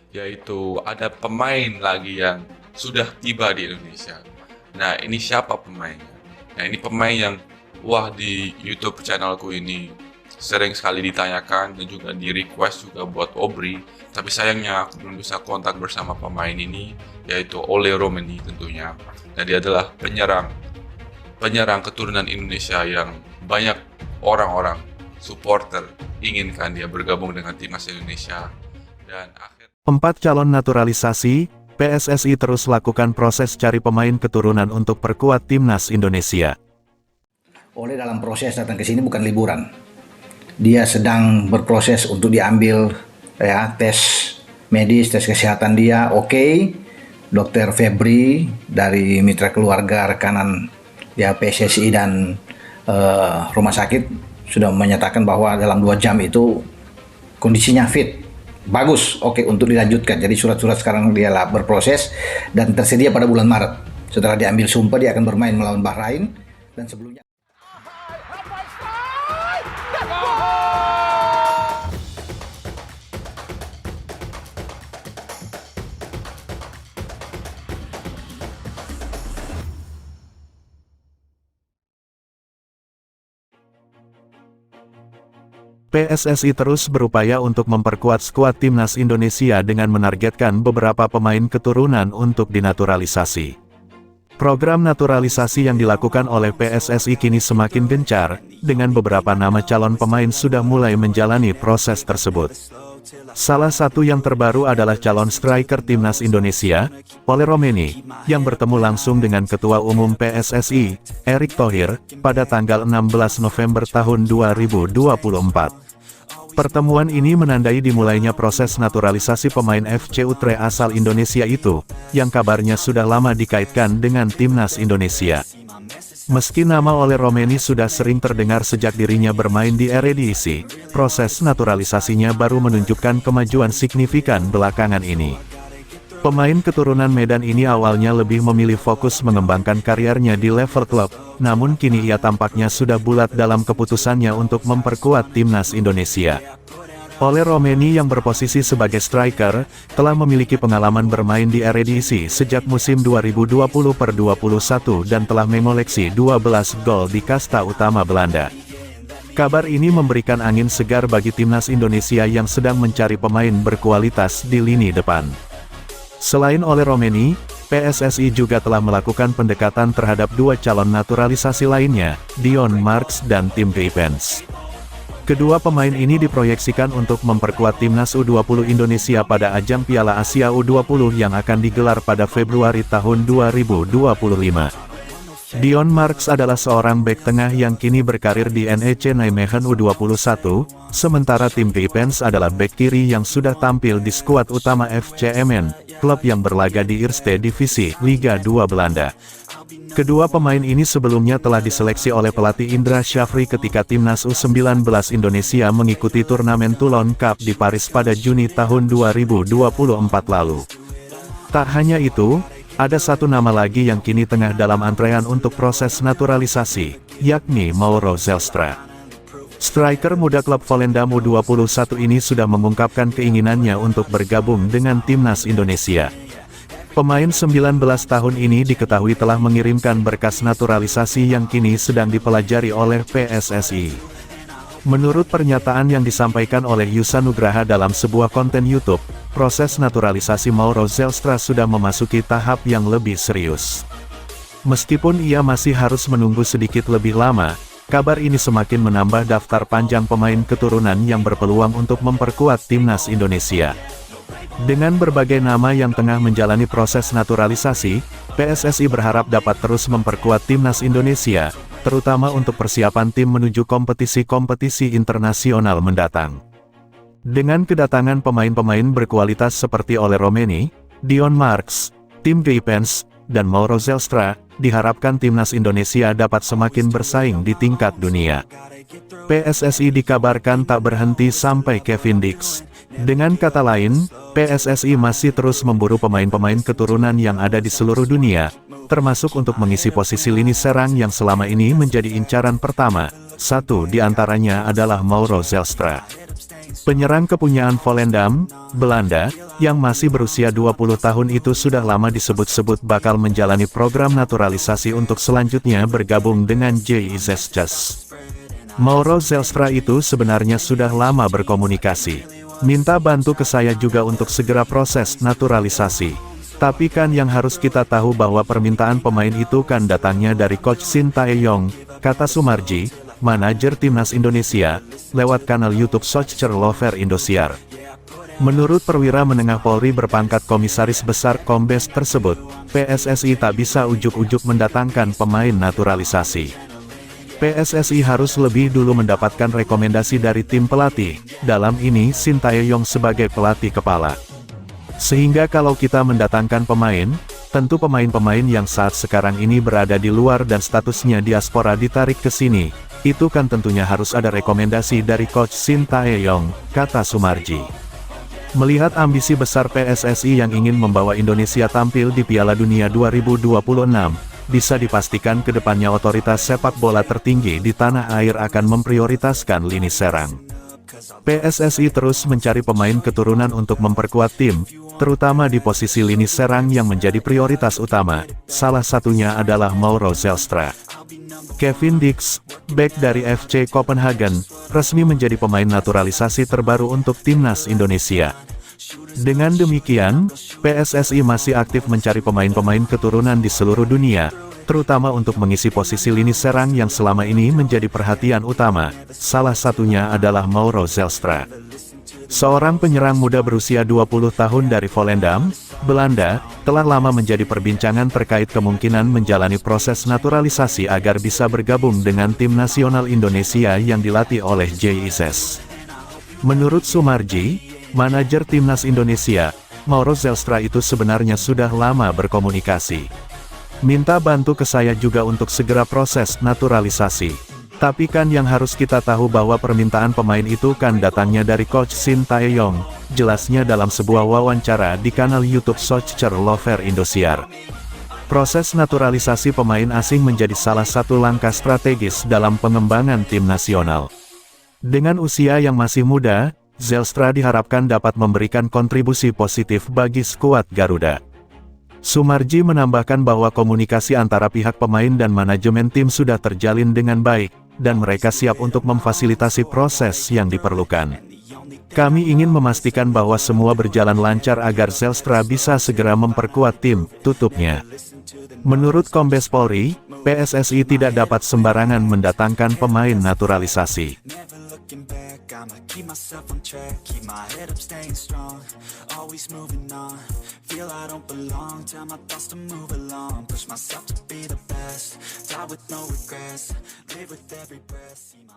yaitu ada pemain lagi yang sudah tiba di Indonesia. Nah, ini siapa pemainnya? Nah, ini pemain yang wah di YouTube channelku ini sering sekali ditanyakan dan juga di request juga buat Obri. Tapi sayangnya aku belum bisa kontak bersama pemain ini, yaitu Ole Romeni tentunya. Nah, dia adalah penyerang keturunan Indonesia yang banyak orang-orang supporter inginkan dia bergabung dengan timnas Indonesia. Dan 4 calon naturalisasi, PSSI terus lakukan proses cari pemain keturunan untuk perkuat timnas Indonesia. Oleh dalam proses datang ke sini bukan liburan. Dia sedang berproses untuk diambil ya tes medis, tes kesehatan dia. Oke. Dokter Febri dari mitra keluarga rekanan ya PSSI dan rumah sakit sudah menyatakan bahwa dalam 2 jam itu kondisinya fit. Bagus, oke untuk dilanjutkan. Jadi surat-surat sekarang dia berproses dan tersedia pada bulan Maret. Setelah diambil sumpah dia akan bermain melawan Bahrain dan sebelumnya. PSSI terus berupaya untuk memperkuat skuad timnas Indonesia dengan menargetkan beberapa pemain keturunan untuk dinaturalisasi. Program naturalisasi yang dilakukan oleh PSSI kini semakin gencar, dengan beberapa nama calon pemain sudah mulai menjalani proses tersebut. Salah satu yang terbaru adalah calon striker timnas Indonesia, Ole Romeni, yang bertemu langsung dengan Ketua Umum PSSI, Erick Thohir, pada tanggal 16 November tahun 2024. Pertemuan ini menandai dimulainya proses naturalisasi pemain FC Utrecht asal Indonesia itu, yang kabarnya sudah lama dikaitkan dengan timnas Indonesia. Meski nama Ole Romeni sudah sering terdengar sejak dirinya bermain di Eredivisie, proses naturalisasinya baru menunjukkan kemajuan signifikan belakangan ini. Pemain keturunan Medan ini awalnya lebih memilih fokus mengembangkan karirnya di level klub, namun kini ia tampaknya sudah bulat dalam keputusannya untuk memperkuat timnas Indonesia. Ole Romeni yang berposisi sebagai striker, telah memiliki pengalaman bermain di Eredivisie sejak musim 2020-21 dan telah mengoleksi 12 gol di kasta utama Belanda. Kabar ini memberikan angin segar bagi timnas Indonesia yang sedang mencari pemain berkualitas di lini depan. Selain Ole Romeni, PSSI juga telah melakukan pendekatan terhadap 2 calon naturalisasi lainnya, Dion Marks dan Tim Geipens. Kedua pemain ini diproyeksikan untuk memperkuat timnas U20 Indonesia pada ajang Piala Asia U20 yang akan digelar pada Februari tahun 2025. Dion Marks adalah seorang bek tengah yang kini berkarir di NEC Nijmegen U21, sementara Tim Geipens adalah bek kiri yang sudah tampil di skuad utama FC Emmen, klub yang berlaga di Eerste Divisi, Liga 2 Belanda. Kedua pemain ini sebelumnya telah diseleksi oleh pelatih Indra Syafri ketika timnas U19 Indonesia mengikuti turnamen Toulon Cup di Paris pada Juni tahun 2024 lalu. Tak hanya itu, ada satu nama lagi yang kini tengah dalam antrean untuk proses naturalisasi, yakni Mauro Zelstra. Striker muda klub Volendam U21 ini sudah mengungkapkan keinginannya untuk bergabung dengan timnas Indonesia. Pemain 19 tahun ini diketahui telah mengirimkan berkas naturalisasi yang kini sedang dipelajari oleh PSSI. Menurut pernyataan yang disampaikan oleh Yusa Nugraha dalam sebuah konten YouTube, proses naturalisasi Mauro Zelstra sudah memasuki tahap yang lebih serius. Meskipun ia masih harus menunggu sedikit lebih lama, kabar ini semakin menambah daftar panjang pemain keturunan yang berpeluang untuk memperkuat timnas Indonesia. Dengan berbagai nama yang tengah menjalani proses naturalisasi, PSSI berharap dapat terus memperkuat timnas Indonesia, terutama untuk persiapan tim menuju kompetisi-kompetisi internasional mendatang. Dengan kedatangan pemain-pemain berkualitas seperti Ole Romeni, Dion Marks, Tim Geipens, dan Mauro Zelstra, diharapkan timnas Indonesia dapat semakin bersaing di tingkat dunia. PSSI dikabarkan tak berhenti sampai Kevin Dix. Dengan kata lain, PSSI masih terus memburu pemain-pemain keturunan yang ada di seluruh dunia, termasuk untuk mengisi posisi lini serang yang selama ini menjadi incaran pertama, Satu di antaranya adalah Mauro Zelstra. Penyerang kepunyaan Volendam, Belanda, yang masih berusia 20 tahun itu sudah lama disebut-sebut bakal menjalani program naturalisasi untuk selanjutnya bergabung dengan JICS. Mauro Zelstra itu sebenarnya sudah lama berkomunikasi. Minta bantu ke saya juga untuk segera proses naturalisasi. Tapi kan yang harus kita tahu bahwa permintaan pemain itu kan datangnya dari Coach Shin Tae-yong, kata Sumarji, manajer timnas Indonesia, lewat kanal YouTube Soccer Lover Indosiar. Menurut perwira menengah Polri berpangkat Komisaris Besar Kombes tersebut, PSSI tak bisa ujuk-ujuk mendatangkan pemain naturalisasi. PSSI harus lebih dulu mendapatkan rekomendasi dari tim pelatih, dalam ini Shin Tae-yong sebagai pelatih kepala. Sehingga kalau kita mendatangkan pemain, tentu pemain-pemain yang saat sekarang ini berada di luar dan statusnya diaspora ditarik ke sini, itu kan tentunya harus ada rekomendasi dari Coach Shin Tae-yong, kata Sumarji. Melihat ambisi besar PSSI yang ingin membawa Indonesia tampil di Piala Dunia 2026, bisa dipastikan kedepannya otoritas sepak bola tertinggi di tanah air akan memprioritaskan lini serang. PSSI terus mencari pemain keturunan untuk memperkuat tim, terutama di posisi lini serang yang menjadi prioritas utama, salah satunya adalah Mauro Zelstra. Kevin Dix, bek dari FC Copenhagen, resmi menjadi pemain naturalisasi terbaru untuk timnas Indonesia. Dengan demikian, PSSI masih aktif mencari pemain-pemain keturunan di seluruh dunia, terutama untuk mengisi posisi lini serang yang selama ini menjadi perhatian utama, salah satunya adalah Mauro Zelstra. Seorang penyerang muda berusia 20 tahun dari Volendam, Belanda, telah lama menjadi perbincangan terkait kemungkinan menjalani proses naturalisasi agar bisa bergabung dengan tim nasional Indonesia yang dilatih oleh JICS. Menurut Sumarji, manajer timnas Indonesia, Mauro Zelstra itu sebenarnya sudah lama berkomunikasi. Minta bantu ke saya juga untuk segera proses naturalisasi. Tapi kan yang harus kita tahu bahwa permintaan pemain itu kan datangnya dari Coach Shin Tae-yong, jelasnya dalam sebuah wawancara di kanal YouTube Soccer Lover Indosiar. Proses naturalisasi pemain asing menjadi salah satu langkah strategis dalam pengembangan tim nasional. Dengan usia yang masih muda, Zelstra diharapkan dapat memberikan kontribusi positif bagi skuad Garuda. Sumarji menambahkan bahwa komunikasi antara pihak pemain dan manajemen tim sudah terjalin dengan baik, dan mereka siap untuk memfasilitasi proses yang diperlukan. Kami ingin memastikan bahwa semua berjalan lancar agar Zelstra bisa segera memperkuat tim, tutupnya. Menurut Kombes Polri, PSSI tidak dapat sembarangan mendatangkan pemain naturalisasi. I'ma keep myself on track, keep my head up, staying strong, always moving on, feel I don't belong, tell my thoughts to move along, push myself to be the best, die with no regrets, live with every breath, see my